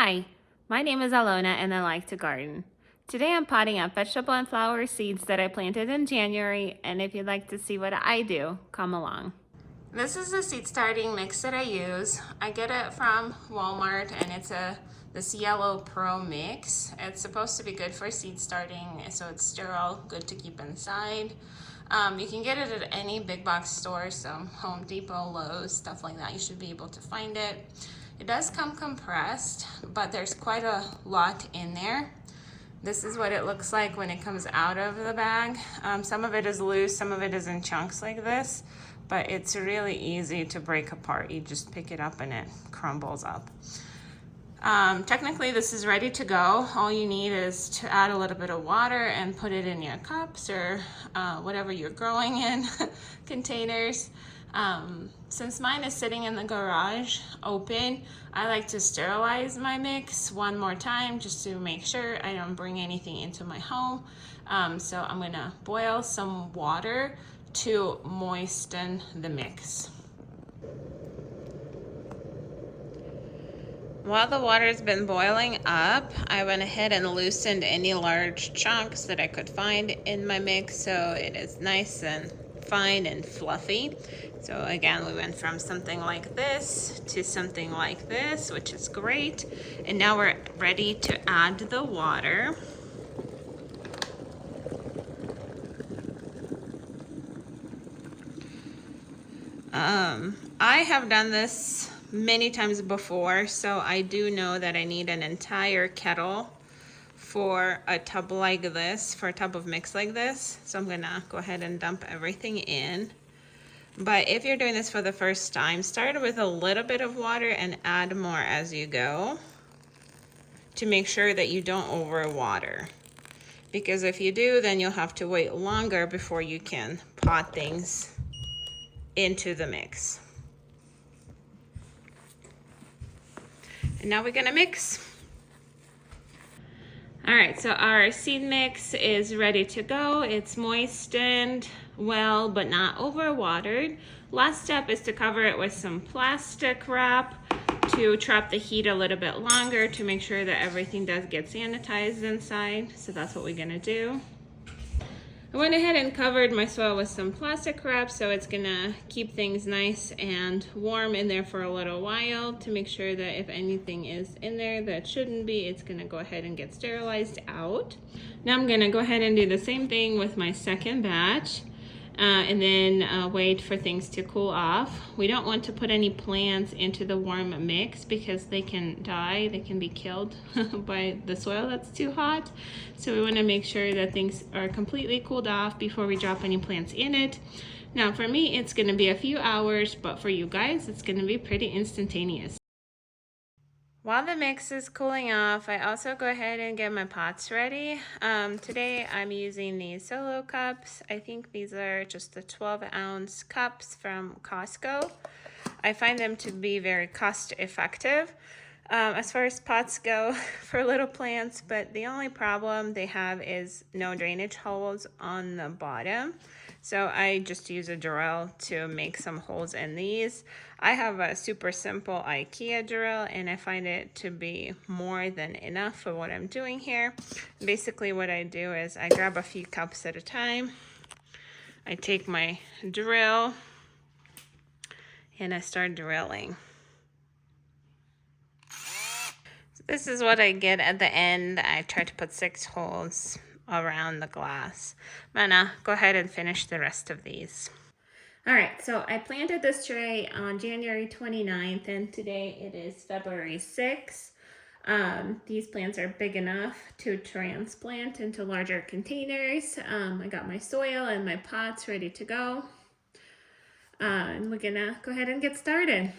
Hi, my name is Alona and I like to garden. Today I'm potting up vegetable and flower seeds that I planted in January, and if you'd like to see what I do, come along. This is the seed starting mix that I use. I get it from Walmart and it's this yellow pro mix. It's supposed to be good for seed starting, so it's sterile, good to keep inside. You can get it at any big box store, so Home Depot, Lowe's, stuff like that. You should be able to find it. It does come compressed, but there's quite a lot in there. This is what it looks like when it comes out of the bag. Some of it is loose, some of it is in chunks like this, but it's really easy to break apart. You just pick it up and it crumbles up. Technically this is ready to go. All you need is to add a little bit of water and put it in your cups or whatever you're growing in containers. Since mine is sitting in the garage open, I like to sterilize my mix one more time just to make sure I don't bring anything into my home. So I'm gonna boil some water to moisten the mix. While the water's been boiling up, I went ahead and loosened any large chunks that I could find in my mix so it is nice and fine and fluffy. So again, we went from something like this to something like this, which is great. And now we're ready to add the water. I have done this many times before, so I do know that I need an entire kettle for a tub like this, for a tub of mix like this. So I'm gonna go ahead and dump everything in. But if you're doing this for the first time, start with a little bit of water and add more as you go to make sure that you don't overwater. Because if you do, then you'll have to wait longer before you can pot things into the mix. And now we're gonna mix. All right, so our seed mix is ready to go. It's moistened well, but not overwatered. Last step is to cover it with some plastic wrap to trap the heat a little bit longer to make sure that everything does get sanitized inside. So that's what we're gonna do. I went ahead and covered my soil with some plastic wrap so it's gonna keep things nice and warm in there for a little while to make sure that if anything is in there that shouldn't be, it's gonna go ahead and get sterilized out. Now I'm gonna go ahead and do the same thing with my second batch. And then wait for things to cool off. We don't want to put any plants into the warm mix because they can die, they can be killed by the soil that's too hot. So we want to make sure that things are completely cooled off before we drop any plants in it. Now for me, it's going to be a few hours, but for you guys, it's going to be pretty instantaneous. While the mix is cooling off, I also go ahead and get my pots ready. Today I'm using these solo cups. I think these are just the 12-ounce cups from Costco. I find them to be very cost effective as far as pots go for little plants, but the only problem they have is no drainage holes on the bottom. So I just use a drill to make some holes in these. I have a super simple IKEA drill and I find it to be more than enough for what I'm doing here. Basically what I do is I grab a few cups at a time. I take my drill and I start drilling. So this is what I get at the end. I try to put 6 holes around the glass. I'm gonna go ahead and finish the rest of these. All right, so I planted this tray on January 29th and today it is February 6th. These plants are big enough to transplant into larger containers. I got my soil and my pots ready to go. And we're gonna go ahead and get started.